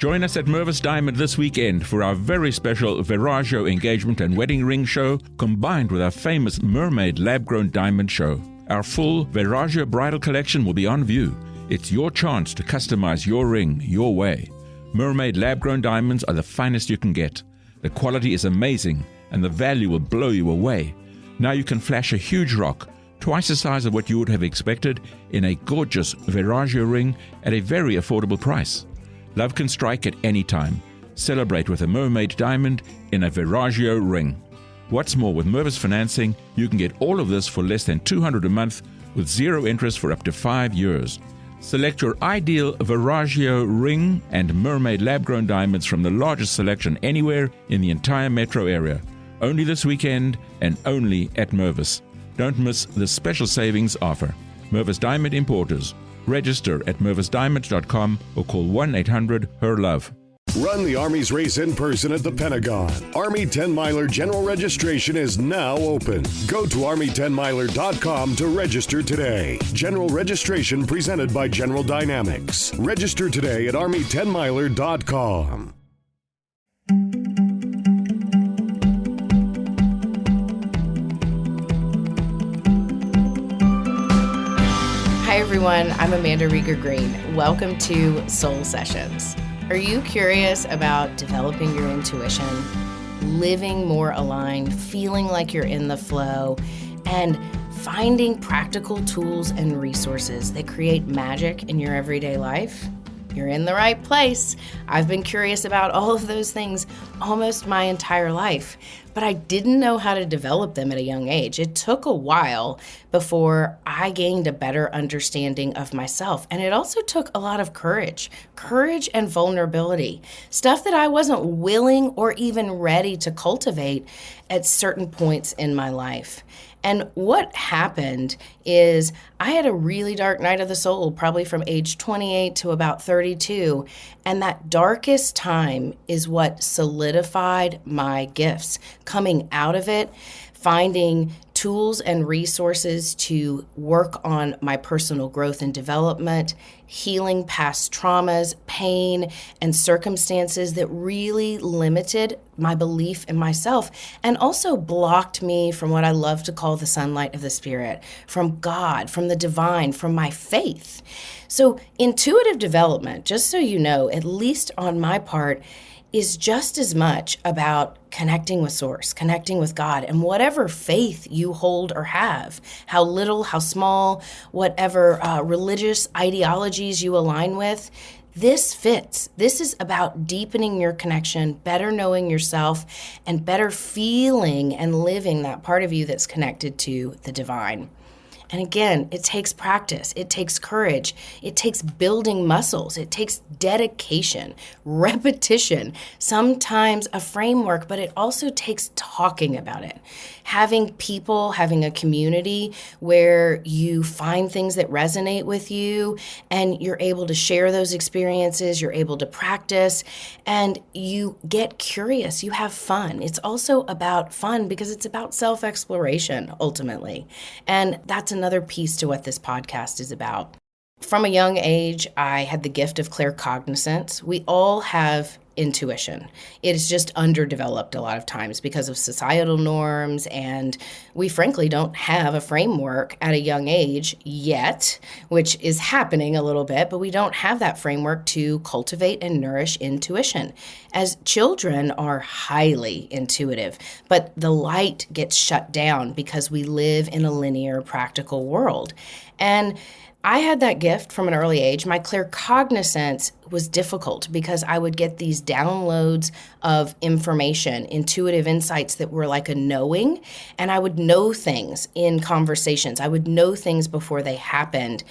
Join us at Mervis Diamond this weekend for our very special Viraggio engagement and wedding ring show, combined with our famous Mermaid lab-grown diamond show. Our full Viraggio bridal collection will be on view. It's your chance to customize your ring your way. Mermaid lab-grown diamonds are the finest you can get. The quality is amazing, and the value will blow you away. Now you can flash a huge rock, twice the size of what you would have expected, in a gorgeous Viraggio ring at a very affordable price. Love can strike at any time. Celebrate with a Mermaid diamond in a Viraggio ring. What's more, with Mervis financing, you can get all of this for less than $200 a month with zero interest for up to 5 years. Select your ideal Viraggio ring and Mermaid lab-grown diamonds from the largest selection anywhere in the entire metro area. Only this weekend and only at Mervis. Don't miss this special savings offer. Mervis Diamond Importers. Register at mervisdiamond.com or call 1-800-HER-LOVE. Run the Army's race in person at the Pentagon. Army 10-miler general registration is now open. Go to Army10miler.com to register today. General registration presented by General Dynamics. Register today at Army10miler.com. Hi everyone, I'm Amanda Rieger Green. Welcome to Soul Sessions. Are you curious about developing your intuition, living more aligned, feeling like you're in the flow, and finding practical tools and resources that create magic in your everyday life? You're in the right place. I've been curious about all of those things almost my entire life, but I didn't know how to develop them at a young age. It took a while before I gained a better understanding of myself. And it also took a lot of courage and vulnerability, stuff that I wasn't willing or even ready to cultivate at certain points in my life. And what happened is I had a really dark night of the soul, probably from age 28 to about 32. And that darkest time is what solidified my gifts. Coming out of it, finding tools and resources to work on my personal growth and development, healing past traumas, pain, and circumstances that really limited my belief in myself and also blocked me from what I love to call the sunlight of the spirit, from God, from the divine, from my faith. So intuitive development, just so you know, at least on my part, is just as much about connecting with Source, connecting with God, and whatever faith you hold or have, how little, how small, whatever religious ideologies you align with, this fits. This is about deepening your connection, better knowing yourself, and better feeling and living that part of you that's connected to the divine. And again, it takes practice, it takes courage, it takes building muscles, it takes dedication, repetition, sometimes a framework, but it also takes talking about it. Having people, having a community where you find things that resonate with you and you're able to share those experiences, you're able to practice, and you get curious, you have fun. It's also about fun because it's about self-exploration ultimately. And that's another piece to what this podcast is about. From a young age, I had the gift of claircognizance. We all have intuition. It is just underdeveloped a lot of times because of societal norms, and we frankly don't have a framework at a young age yet, which is happening a little bit, but we don't have that framework to cultivate and nourish intuition. As children are highly intuitive, but the light gets shut down because we live in a linear, practical world. And I had that gift from an early age. My claircognizance was difficult because I would get these downloads of information, intuitive insights that were like a knowing, and I would know things in conversations. I would know things before they happened.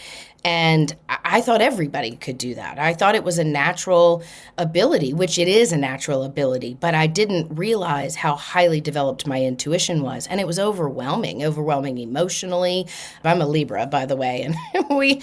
And I thought everybody could do that. I thought it was a natural ability, which it is a natural ability, but I didn't realize how highly developed my intuition was. And it was overwhelming emotionally. I'm a Libra, by the way, and we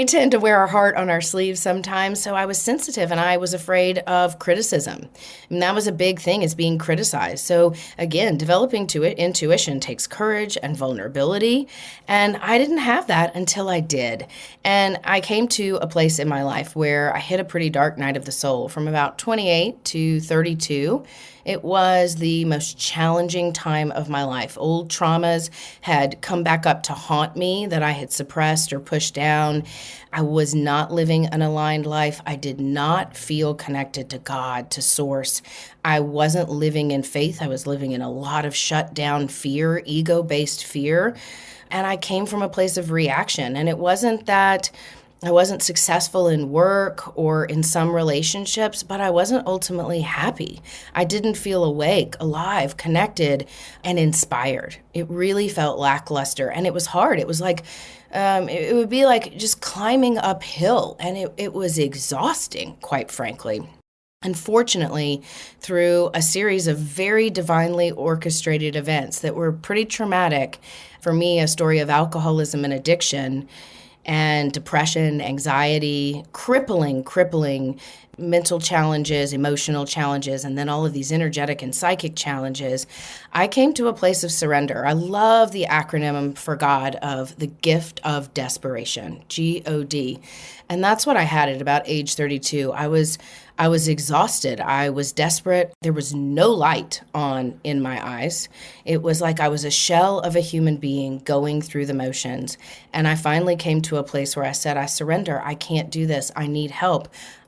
tend to wear our heart on our sleeves sometimes. So I was sensitive and I was afraid of criticism. And that was a big thing, is being criticized. So again, developing intuition takes courage and vulnerability. And I didn't have that until I did. And I came to a place in my life where I hit a pretty dark night of the soul. From about 28 to 32, it was the most challenging time of my life. Old traumas had come back up to haunt me that I had suppressed or pushed down. I was not living an aligned life. I did not feel connected to God, to Source. I wasn't living in faith. I was living in a lot of shut down fear, ego-based fear. And I came from a place of reaction. And it wasn't that I wasn't successful in work or in some relationships, but I wasn't ultimately happy. I didn't feel awake, alive, connected, and inspired. It really felt lackluster. And it was hard. It was like, it would be like just climbing uphill. And it was exhausting, quite frankly. Unfortunately, through a series of very divinely orchestrated events that were pretty traumatic, for me, a story of alcoholism and addiction and depression, anxiety, crippling mental challenges, emotional challenges, and then all of these energetic and psychic challenges, I came to a place of surrender. I love the acronym for God of the gift of desperation, G-O-D. And that's what I had at about age 32. I was exhausted. I was desperate. There was no light on in my eyes. It was like I was a shell of a human being going through the motions. And I finally came to a place where I said, I surrender. I can't do this. I need help.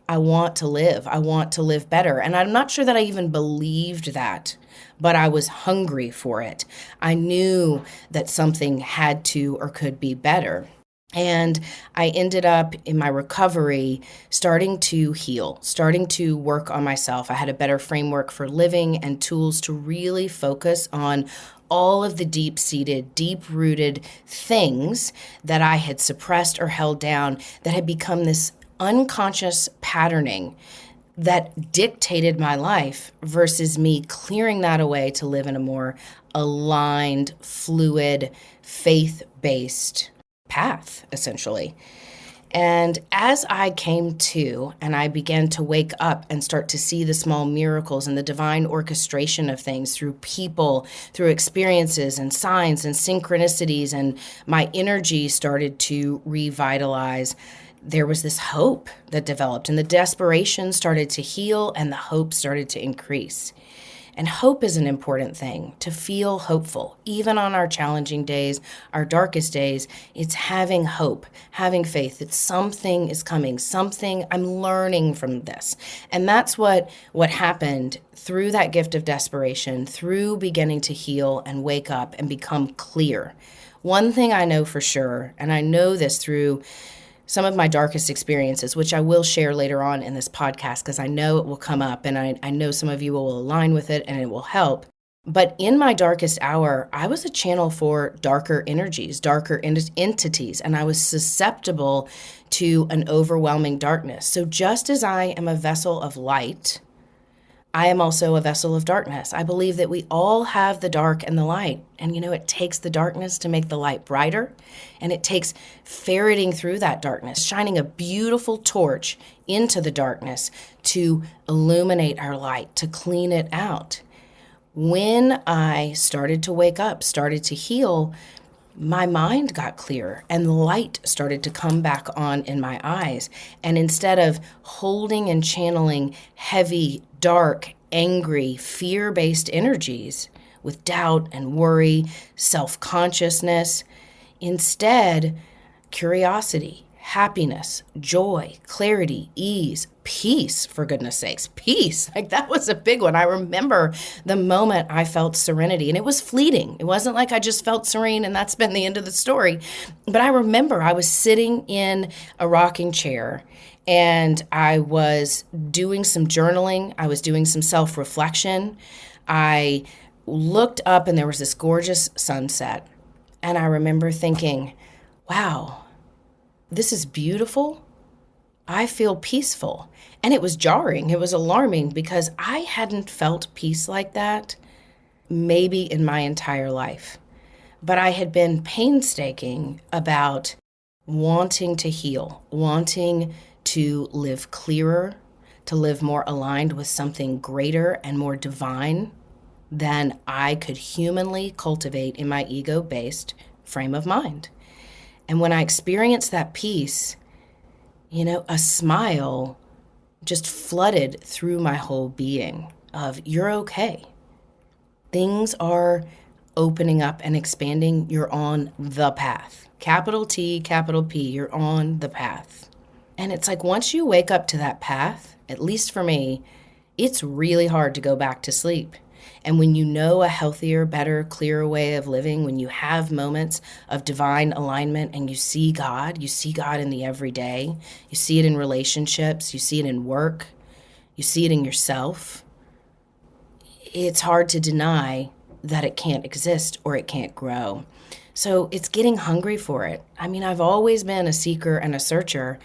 I want to live. I want to live better. And I'm not sure that I even believed that, but I was hungry for it. I knew that something had to or could be better. And I ended up in my recovery starting to heal, starting to work on myself. I had a better framework for living and tools to really focus on all of the deep-seated, deep-rooted things that I had suppressed or held down that had become this unconscious patterning that dictated my life versus me clearing that away to live in a more aligned, fluid, faith-based path, essentially. And as I came to and I began to wake up and start to see the small miracles and the divine orchestration of things through people, through experiences and signs and synchronicities, and my energy started to revitalize, there was this hope that developed, and the desperation started to heal and the hope started to increase. And hope is an important thing, to feel hopeful. Even on our challenging days, our darkest days, it's having hope, having faith that something is coming, something I'm learning from this. And that's what happened through that gift of desperation, through beginning to heal and wake up and become clear. One thing I know for sure, and I know this through some of my darkest experiences, which I will share later on in this podcast because I know it will come up and I know some of you will align with it and it will help. But in my darkest hour, I was a channel for darker energies, darker entities, and I was susceptible to an overwhelming darkness. So just as I am a vessel of light, I am also a vessel of darkness. I believe that we all have the dark and the light. And it takes the darkness to make the light brighter. And it takes ferreting through that darkness, shining a beautiful torch into the darkness to illuminate our light, to clean it out. When I started to wake up, started to heal, my mind got clearer and light started to come back on in my eyes. And instead of holding and channeling heavy, dark, angry, fear-based energies with doubt and worry, self-consciousness, instead, curiosity, happiness, joy, clarity, ease, peace, for goodness sakes, peace. Like that was a big one. I remember the moment I felt serenity, and it was fleeting. It wasn't like I just felt serene and that's been the end of the story. But I remember I was sitting in a rocking chair and I was doing some journaling. I was doing some self-reflection. I looked up and there was this gorgeous sunset. And I remember thinking, wow, this is beautiful. I feel peaceful. And it was jarring. It was alarming because I hadn't felt peace like that maybe in my entire life. But I had been painstaking about wanting to heal, wanting to live clearer, to live more aligned with something greater and more divine than I could humanly cultivate in my ego-based frame of mind. And when I experienced that peace, a smile just flooded through my whole being of, you're okay. Things are opening up and expanding. You're on the path. Capital T, capital P, you're on the path. And it's like once you wake up to that path, at least for me, it's really hard to go back to sleep. And when you know a healthier, better, clearer way of living, when you have moments of divine alignment and you see God in the everyday, you see it in relationships, you see it in work, you see it in yourself, it's hard to deny that it can't exist or it can't grow. So it's getting hungry for it. I mean, I've always been a seeker and a searcher.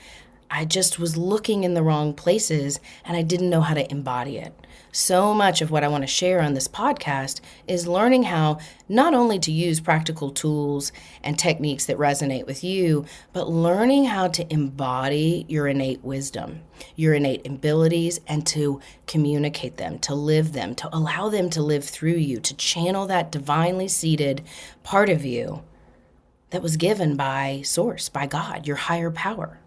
I just was looking in the wrong places and I didn't know how to embody it. So much of what I want to share on this podcast is learning how not only to use practical tools and techniques that resonate with you, but learning how to embody your innate wisdom, your innate abilities, and to communicate them, to live them, to allow them to live through you, to channel that divinely seated part of you that was given by Source, by God, your higher power,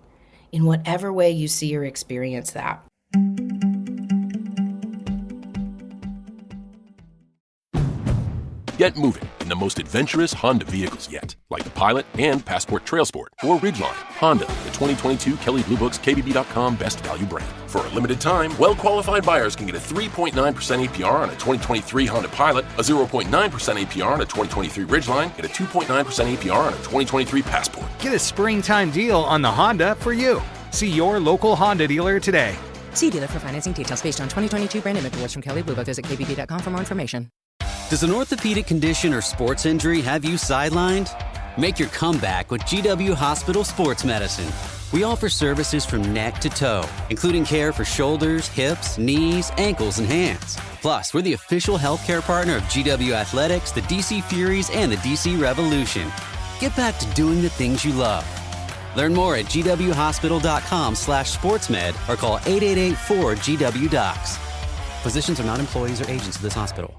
in whatever way you see or experience that. Get moving in the most adventurous Honda vehicles yet, like the Pilot and Passport Trail Sport, or Ridgeline. Honda, the 2022 Kelley Blue Book's KBB.com Best Value brand. For a limited time, well-qualified buyers can get a 3.9% APR on a 2023 Honda Pilot, a 0.9% APR on a 2023 Ridgeline, and a 2.9% APR on a 2023 Passport. Get a springtime deal on the Honda for you. See your local Honda dealer today. See dealer for financing details based on 2022 brand image awards from Kelley Blue Book. Visit KBB.com for more information. Does an orthopedic condition or sports injury have you sidelined? Make your comeback with GW Hospital Sports Medicine. We offer services from neck to toe, including care for shoulders, hips, knees, ankles, and hands. Plus, we're the official healthcare partner of GW Athletics, the DC Furies, and the DC Revolution. Get back to doing the things you love. Learn more at gwhospital.com/sportsmed or call 888-4GW-DOCS. Physicians are not employees or agents of this hospital.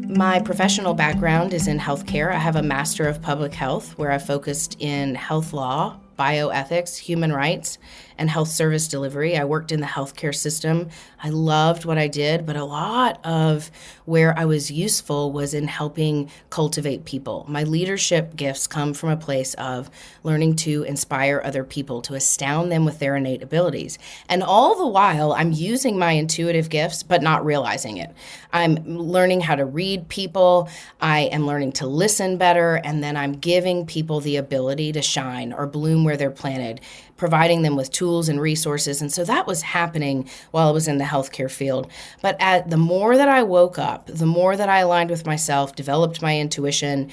My professional background is in healthcare. I have a Master of Public Health where I focused in health law, bioethics, human rights, and health service delivery. I worked in the healthcare system. I loved what I did, but a lot of where I was useful was in helping cultivate people. My leadership gifts come from a place of learning to inspire other people, to astound them with their innate abilities. And all the while, I'm using my intuitive gifts, but not realizing it. I'm learning how to read people. I am learning to listen better, and then I'm giving people the ability to shine or bloom where they're planted, providing them with tools and resources. And so that was happening while I was in the healthcare field. But the more that I woke up, the more that I aligned with myself, developed my intuition,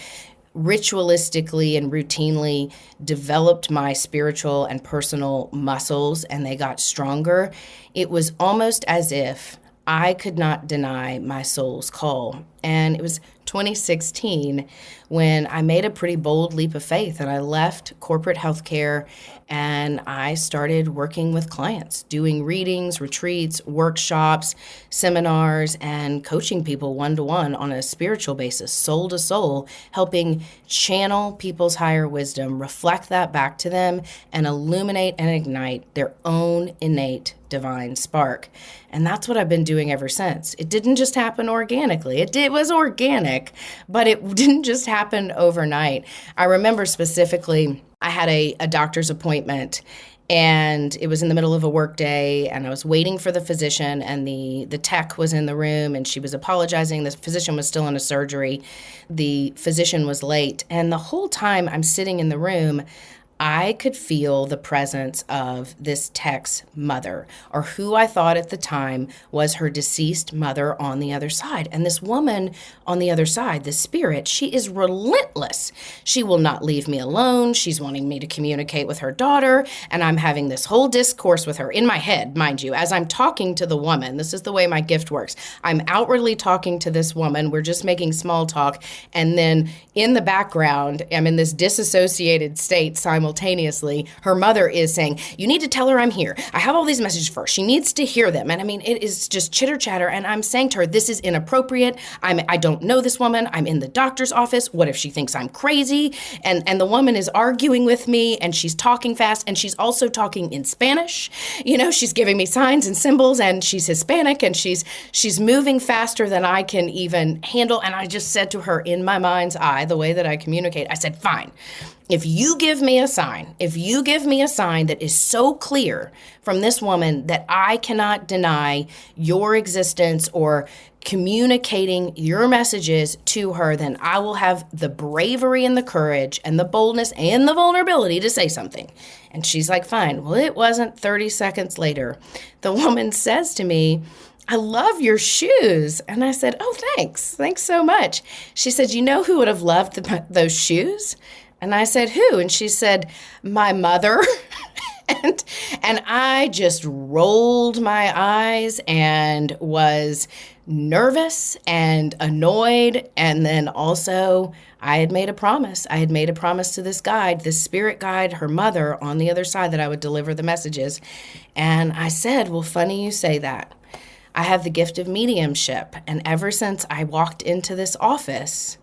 ritualistically and routinely developed my spiritual and personal muscles, and they got stronger, it was almost as if I could not deny my soul's call. And it was 2016 when I made a pretty bold leap of faith and I left corporate healthcare and I started working with clients, doing readings, retreats, workshops, seminars, and coaching people one-to-one on a spiritual basis, soul to soul, helping channel people's higher wisdom, reflect that back to them, and illuminate and ignite their own innate divine spark. And that's what I've been doing ever since. It didn't just happen organically. It was organic, but it didn't just happen overnight. I remember specifically, I had a doctor's appointment and it was in the middle of a work day and I was waiting for the physician and the tech was in the room and she was apologizing. The physician was still in a surgery. The physician was late. And the whole time I'm sitting in the room, I could feel the presence of this tech's mother, or who I thought at the time was her deceased mother on the other side. And this woman on the other side, this spirit, she is relentless. She will not leave me alone. She's wanting me to communicate with her daughter. And I'm having this whole discourse with her in my head, mind you, as I'm talking to the woman. This is the way my gift works. I'm outwardly talking to this woman. We're just making small talk. And then in the background, I'm in this disassociated state simultaneously simultaneously, her mother is saying, you need to tell her I'm here. I have all these messages for her. She needs to hear them. And I mean, it is just chitter chatter. And I'm saying to her, this is inappropriate. I don't know this woman. I'm in the doctor's office. What if she thinks I'm crazy? And the woman is arguing with me, and she's talking fast, and she's also talking in Spanish. You know, she's giving me signs and symbols, and she's Hispanic, and she's moving faster than I can even handle. And I just said to her, in my mind's eye, the way that I communicate, I said, fine. If you give me a sign that is so clear from this woman that I cannot deny your existence or communicating your messages to her, then I will have the bravery and the courage and the boldness and the vulnerability to say something. And she's like, fine. Well, it wasn't 30 seconds later. The woman says to me, I love your shoes. And I said, oh, thanks. Thanks so much. She said, you know who would have loved those shoes? And I said, who? And she said, my mother. and I just rolled my eyes and was nervous and annoyed. And then also I had made a promise. I had made a promise to this guide, this spirit guide, her mother on the other side, that I would deliver the messages. And I said, well, funny you say that. I have the gift of mediumship. And ever since I walked into this office,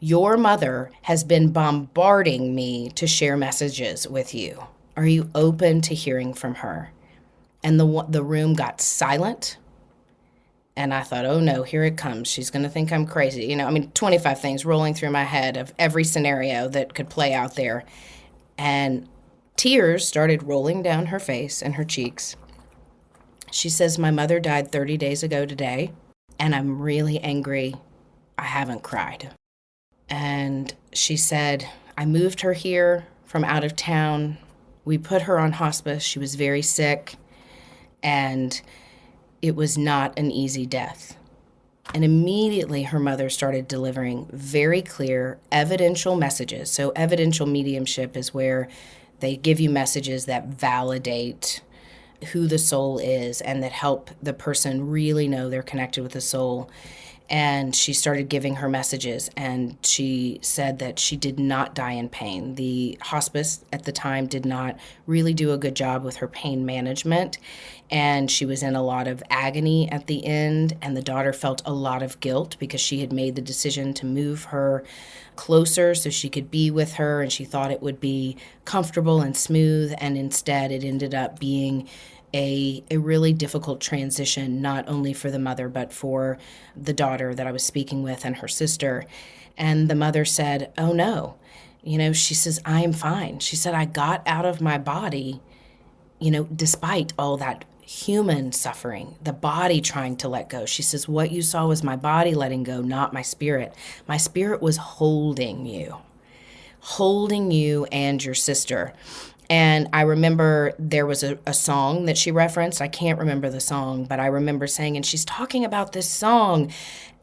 your mother has been bombarding me to share messages with you. Are you open to hearing from her? And the room got silent. And I thought, oh no, here it comes. She's going to think I'm crazy. You know, I mean, 25 things rolling through my head of every scenario that could play out there. And tears started rolling down her face and her cheeks. She says, my mother died 30 days ago today, and I'm really angry. I haven't cried. And she said, I moved her here from out of town. We put her on hospice. She was very sick, and it was not an easy death. And immediately her mother started delivering very clear evidential messages. So evidential mediumship is where they give you messages that validate who the soul is and that help the person really know they're connected with the soul. And she started giving her messages, and she said that she did not die in pain. The hospice at the time did not really do a good job with her pain management, and she was in a lot of agony at the end, and the daughter felt a lot of guilt because she had made the decision to move her closer so she could be with her, and she thought it would be comfortable and smooth, and instead it ended up being a really difficult transition, not only for the mother, but for the daughter that I was speaking with and her sister. And the mother said, oh no, she says, I am fine. She said, I got out of my body, despite all that human suffering, the body trying to let go. She says, what you saw was my body letting go, not my spirit. My spirit was holding you and your sister. And I remember there was a song that she referenced. I can't remember the song, but I remember saying, and she's talking about this song.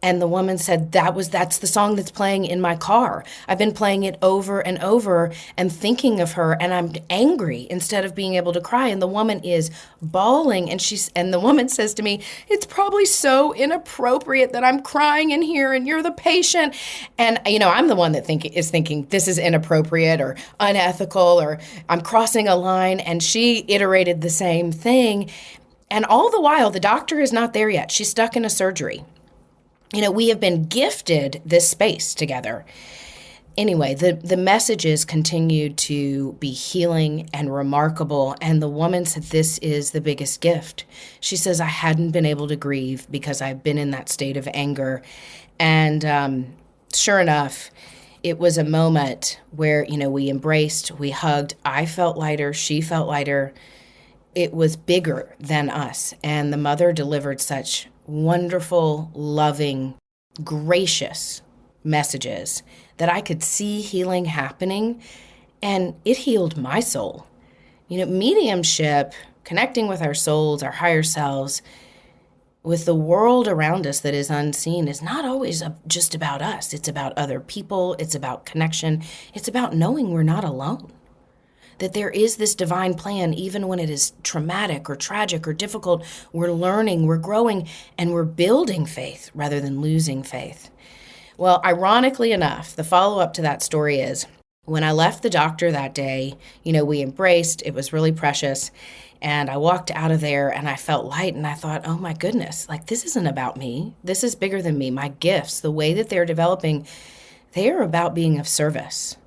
And the woman said, that's the song that's playing in my car. I've been playing it over and over and thinking of her, and I'm angry instead of being able to cry. And the woman is bawling, and the woman says to me, it's probably so inappropriate that I'm crying in here and you're the patient. And, I'm the one that is thinking this is inappropriate or unethical or I'm crossing a line. And she iterated the same thing. And all the while, the doctor is not there yet. She's stuck in a surgery. We have been gifted this space together. Anyway, the messages continued to be healing and remarkable. And the woman said, this is the biggest gift. She says, I hadn't been able to grieve because I've been in that state of anger. And sure enough, it was a moment where, we embraced, we hugged. I felt lighter. She felt lighter. It was bigger than us. And the mother delivered such wonderful, loving, gracious messages that I could see healing happening, and it healed my soul. Mediumship, connecting with our souls, our higher selves, with the world around us that is unseen, is not always just about us. It's about other people. It's about connection. It's about knowing we're not alone. That there is this divine plan, even when it is traumatic or tragic or difficult. We're learning, we're growing, and we're building faith rather than losing faith. Well, ironically enough, the follow-up to that story is, When I left the doctor that day, we embraced. It was really precious. And I walked out of there and I felt light, and I thought, oh my goodness, like, this isn't about me. This is bigger than me. My gifts, the way that they're developing, they are about being of service.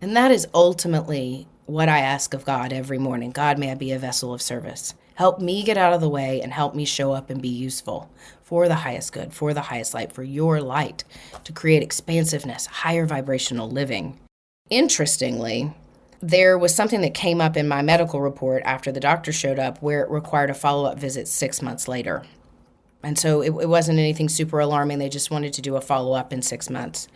And that is ultimately what I ask of God every morning. God, may I be a vessel of service. Help me get out of the way and help me show up and be useful for the highest good, for the highest light, for your light, to create expansiveness, higher vibrational living. Interestingly, there was something that came up in my medical report after the doctor showed up where it required a follow-up visit 6 months later. And so it wasn't anything super alarming. They just wanted to do a follow-up in 6 months.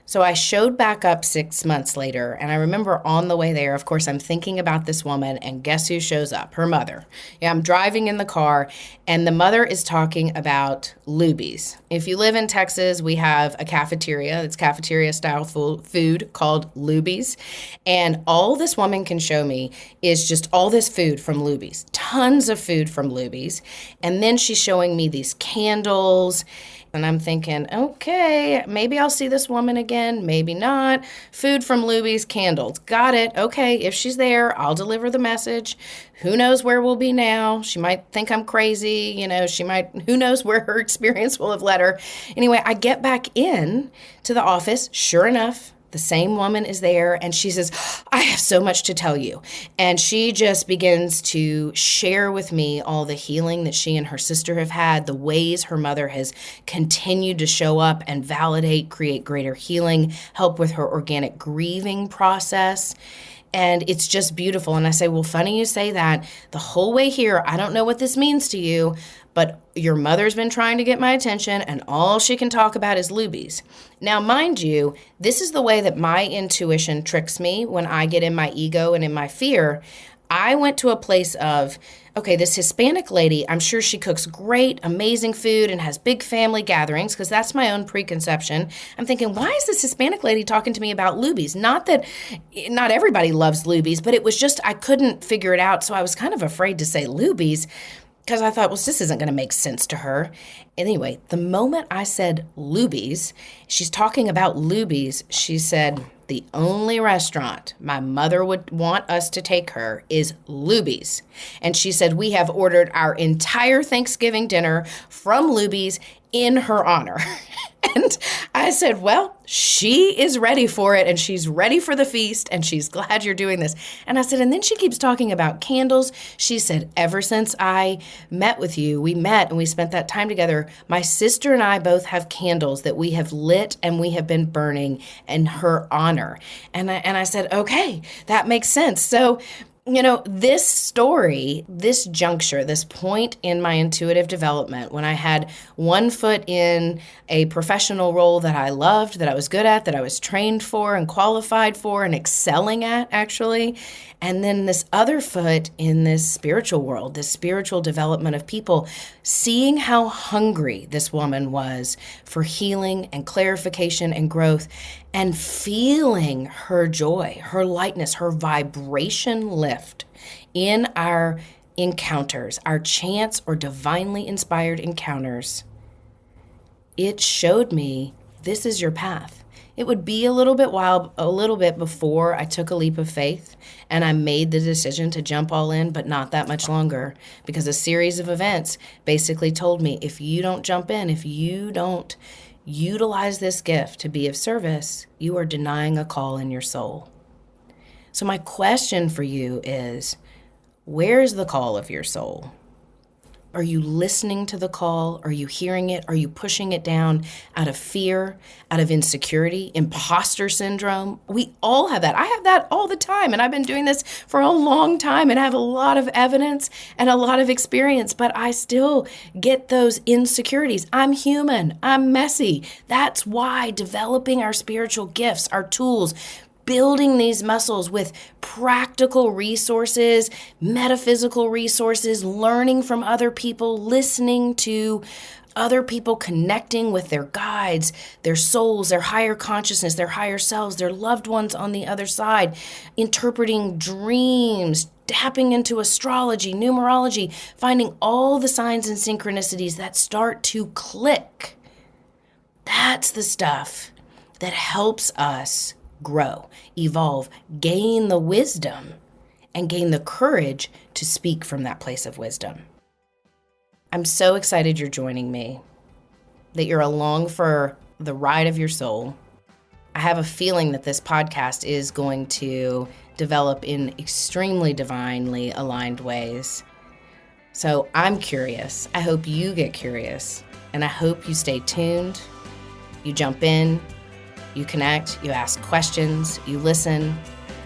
So I showed back up 6 months later, and I remember on the way there, of course, I'm thinking about this woman, and guess who shows up? Her mother. Yeah, I'm driving in the car, and the mother is talking about Luby's. If you live in Texas, we have a cafeteria. It's cafeteria-style food called Luby's, and all this woman can show me is just all this food from Luby's, tons of food from Luby's, and then she's showing me these candles. And I'm thinking, okay, maybe I'll see this woman again, maybe not. Food from Luby's, candles. Got it. Okay, if she's there, I'll deliver the message. Who knows where we'll be now? She might think I'm crazy. Who knows where her experience will have led her. Anyway, I get back in to the office. Sure enough, the same woman is there, and she says, I have so much to tell you. And she just begins to share with me all the healing that she and her sister have had, the ways her mother has continued to show up and validate, create greater healing, help with her organic grieving process. And it's just beautiful. And I say, well, funny you say that. The whole way here, I don't know what this means to you, but your mother's been trying to get my attention, and all she can talk about is Luby's. Now, mind you, this is the way that my intuition tricks me when I get in my ego and in my fear. I went to a place of, okay, this Hispanic lady, I'm sure she cooks great, amazing food and has big family gatherings, because that's my own preconception. I'm thinking, why is this Hispanic lady talking to me about Luby's? Not that not everybody loves Luby's, but it was just, I couldn't figure it out, so I was kind of afraid to say Luby's, because I thought, well, this isn't going to make sense to her. Anyway, the moment I said Luby's, she's talking about Luby's, she said, the only restaurant my mother would want us to take her is Luby's. And she said, we have ordered our entire Thanksgiving dinner from Luby's in her honor. And I said, well, she is ready for it, and she's ready for the feast, and she's glad you're doing this. And I said, and then she keeps talking about candles. She said, ever since I met with you, we met and we spent that time together, my sister and I both have candles that we have lit and we have been burning in her honor. And I said, okay, that makes sense. So, this story, this juncture, this point in my intuitive development, when I had one foot in a professional role that I loved, that I was good at, that I was trained for and qualified for and excelling at, actually, and then this other foot in this spiritual world, this spiritual development of people, seeing how hungry this woman was for healing and clarification and growth, and feeling her joy, her lightness, her vibration lift in our encounters, our chance or divinely inspired encounters, it showed me this is your path. It would be a little bit before I took a leap of faith and I made the decision to jump all in, but not that much longer, because a series of events basically told me, if you don't jump in, if you don't utilize this gift to be of service, you are denying a call in your soul. So my question for you is, where is the call of your soul? Are you listening to the call? Are you hearing it? Are you pushing it down out of fear, out of insecurity, imposter syndrome? We all have that. I have that all the time, and I've been doing this for a long time, and I have a lot of evidence and a lot of experience, but I still get those insecurities. I'm human. I'm messy. That's why developing our spiritual gifts, our tools, building these muscles with practical resources, metaphysical resources, learning from other people, listening to other people, connecting with their guides, their souls, their higher consciousness, their higher selves, their loved ones on the other side, interpreting dreams, tapping into astrology, numerology, finding all the signs and synchronicities that start to click. That's the stuff that helps us grow, evolve, gain the wisdom, and gain the courage to speak from that place of wisdom. I'm so excited you're joining me, that you're along for the ride of your soul. I have a feeling that this podcast is going to develop in extremely divinely aligned ways. So I'm curious. I hope you get curious, and I hope you stay tuned. You jump in, you connect, you ask questions, you listen.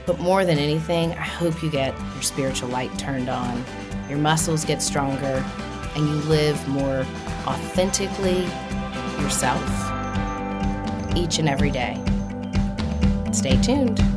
But more than anything, I hope you get your spiritual light turned on, your muscles get stronger, and you live more authentically yourself each and every day. Stay tuned.